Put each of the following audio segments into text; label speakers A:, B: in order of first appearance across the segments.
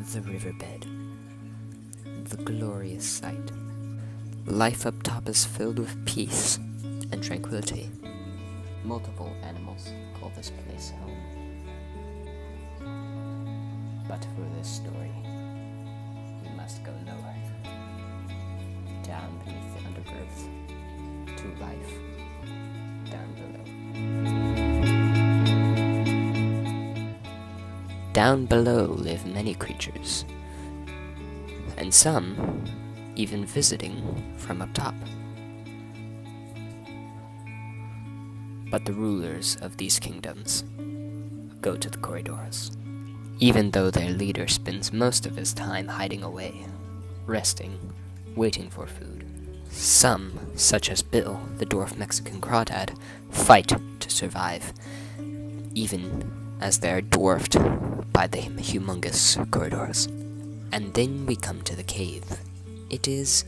A: the riverbed. The glorious sight. Life up top is filled with peace and tranquility. Multiple animals call this place home. But for this story, we must go lower. Down beneath the undergrowth, to life down below. Down below live many creatures, and some even visiting from up top. But the rulers of these kingdoms go to the corridors, even though their leader spends most of his time hiding away, resting, waiting for food. Some, such as Bill, the dwarf Mexican crawdad, fight to survive, even as they are dwarfed by the humongous corridors. And then we come to the cave. It is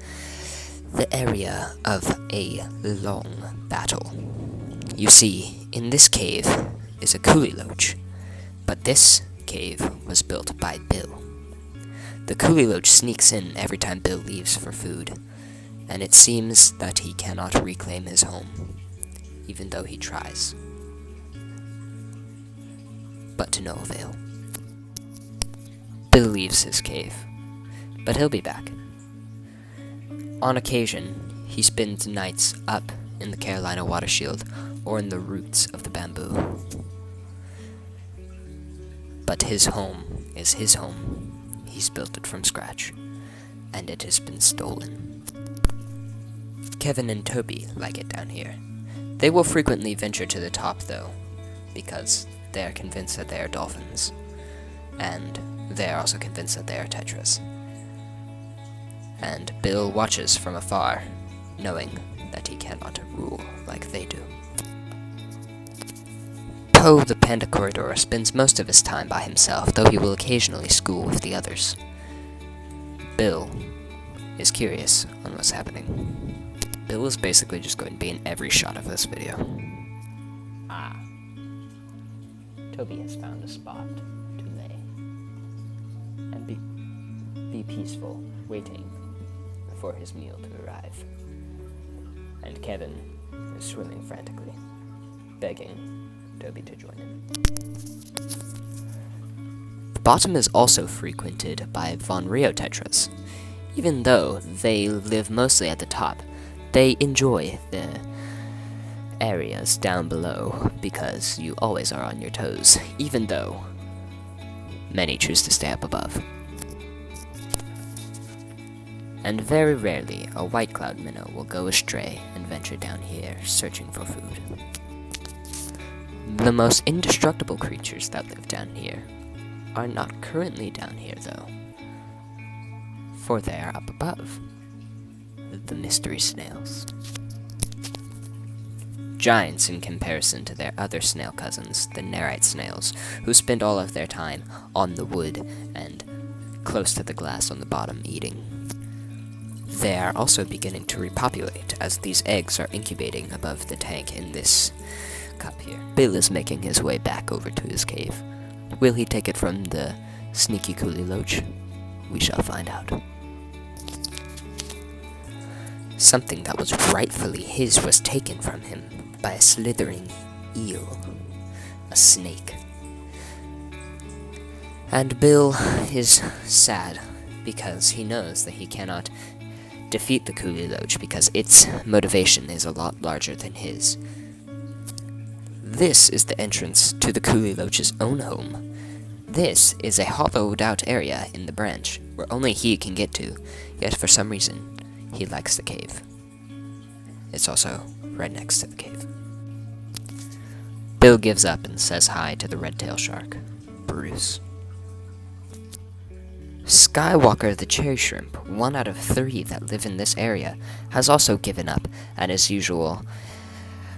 A: the area of a long battle. You see, in this cave is a Kuliloch, but this cave was built by Bill. The Kuliloch sneaks in every time Bill leaves for food, and it seems that he cannot reclaim his home, even though he tries. But to no avail. Bill leaves his cave, but he'll be back. On occasion, he spends nights up in the Carolina water shield or in the roots of the bamboo. But his home is his home. He's built it from scratch, and it has been stolen. Kevin and Toby like it down here. They will frequently venture to the top, though, because they are convinced that they are dolphins, and they are also convinced that they are tetras. And Bill watches from afar, knowing that he cannot rule like they do. Poe the Panda Corridor spends most of his time by himself, though he will occasionally school with the others. Bill is curious on what's happening. Bill is basically just going to be in every shot of this video. Ah. Toby has found a spot to lay. And be peaceful, waiting for his meal to arrive. And Kevin is swimming frantically, begging Toby to join him. The bottom is also frequented by Von Rio tetras. Even though they live mostly at the top, they enjoy the areas down below because you always are on your toes, even though many choose to stay up above. And very rarely a white cloud minnow will go astray and venture down here searching for food. The most indestructible creatures that live down here are not currently down here, though, for they are up above. The mystery snails. Giants in comparison to their other snail cousins, the Nerite snails, who spend all of their time on the wood and close to the glass on the bottom eating. They are also beginning to repopulate as these eggs are incubating above the tank in this cup here. Bill is making his way back over to his cave. Will he take it from the sneaky Kuliloch? We shall find out. Something that was rightfully his was taken from him by a slithering eel, a snake. And Bill is sad because he knows that he cannot defeat the Kuliloch because its motivation is a lot larger than his. This is the entrance to the Kuliloch's own home. This is a hollowed out area in the branch where only he can get to, yet for some reason he likes the cave. It's also right next to the cave. Bill gives up and says hi to the red-tailed shark, Bruce. Skywalker the cherry shrimp, 1 out of 3 that live in this area, has also given up, and as usual,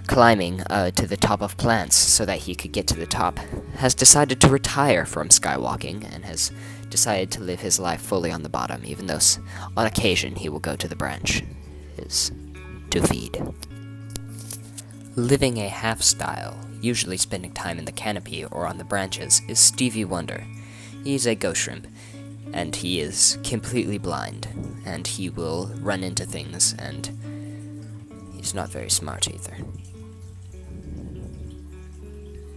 A: climbing to the top of plants so that he could get to the top, has decided to retire from skywalking and has decided to live his life fully on the bottom, even though on occasion he will go to the branch, to feed. Living a half-style, usually spending time in the canopy or on the branches, is Stevie Wonder. He's a ghost shrimp. and he is completely blind, and he will run into things, and he's not very smart either.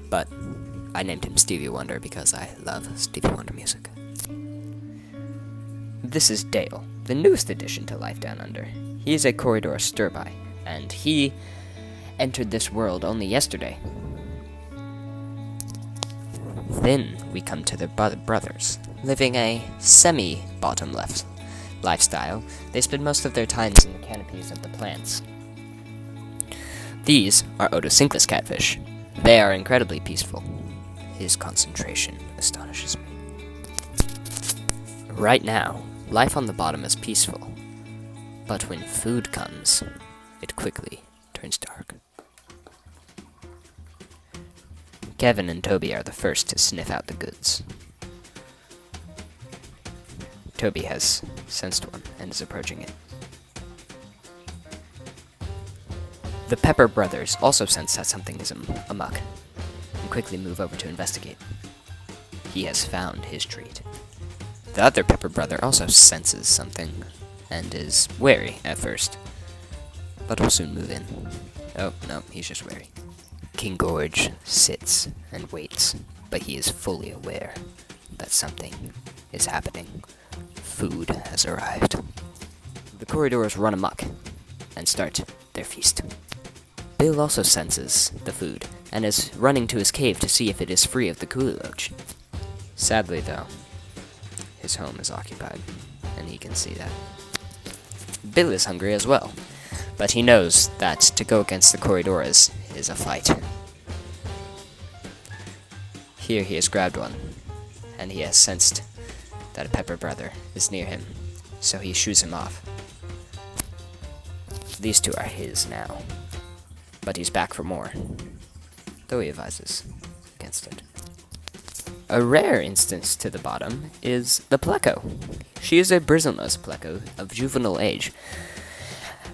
A: But I named him Stevie Wonder because I love Stevie Wonder music. This is Dale, the newest addition to Life Down Under. He is a Corridor Stirby, and he entered this world only yesterday. Then we come to the brothers, living a semi-bottom left lifestyle. They spend most of their times in the canopies of the plants. These are Otocinclus catfish. They are incredibly peaceful. His concentration astonishes me. Right now, life on the bottom is peaceful, but when food comes, it quickly turns dark. Kevin and Toby are the first to sniff out the goods. Toby has sensed one and is approaching it. The Pepper brothers also sense that something is amok, and quickly move over to investigate. He has found his treat. The other Pepper brother also senses something, and is wary at first, but will soon move in. Oh, no, he's just wary. King Gorge sits and waits, but he is fully aware that something is happening. Food has arrived. The Corridors run amok and start their feast. Bill also senses the food and is running to his cave to see if it is free of the Cooliloch. Sadly, though, his home is occupied, and he can see that. Bill is hungry as well, but he knows that to go against the Corridors is a fight. Here he has grabbed one, and he has sensed that a Pepper brother is near him, so he shoots him off. These two are his now, but he's back for more, though he advises against it. A rare instance to the bottom is the Pleco. She is a bristlenose Pleco of juvenile age,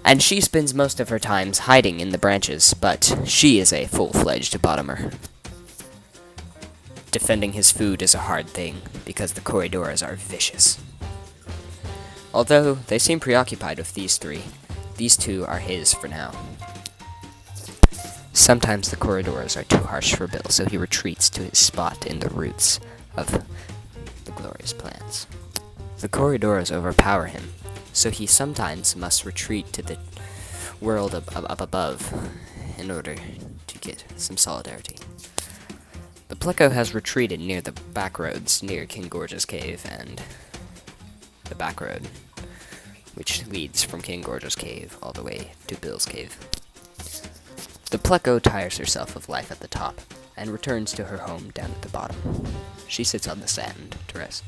A: and she spends most of her times hiding in the branches, but she is a full-fledged bottomer. Defending his food is a hard thing, because the Corridors are vicious. Although they seem preoccupied with these three, these two are his for now. Sometimes the Corridors are too harsh for Bill, so he retreats to his spot in the roots of the glorious plants. The Corridors overpower him, so he sometimes must retreat to the world up above in order to get some solidarity. The Pleco has retreated near the back roads near King Gorge's cave and the back road, which leads from King Gorge's cave all the way to Bill's cave. The Pleco tires herself of life at the top and returns to her home down at the bottom. She sits on the sand to rest.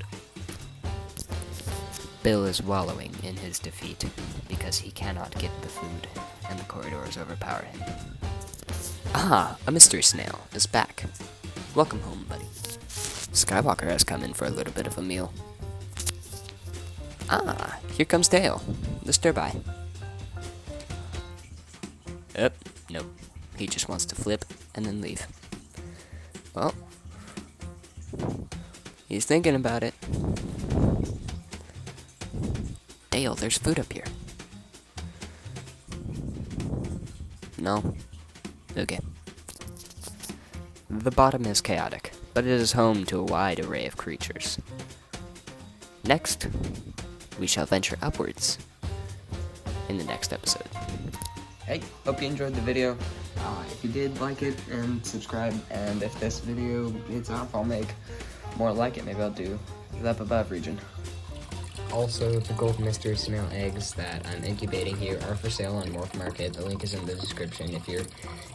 A: Bill is wallowing in his defeat because he cannot get the food and the Corridors overpower him. Ah, a mystery snail is back. Welcome home, buddy. Skywalker has come in for a little bit of a meal. Ah, here comes Dale, the Stirby. Nope. He just wants to flip and then leave. Well, he's thinking about it. Dale, there's food up here. No? Okay. The bottom is chaotic, but it is home to a wide array of creatures. Next, we shall venture upwards in the next episode. Hey, hope you enjoyed the video. If you did, like it and subscribe, and if this video gets up, I'll make more like it. Maybe I'll do the up above region. Also, the gold mystery snail eggs that I'm incubating here are for sale on Morph Market. The link is in the description if you're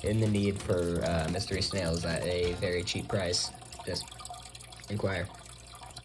A: in the need for mystery snails at a very cheap price. Just inquire.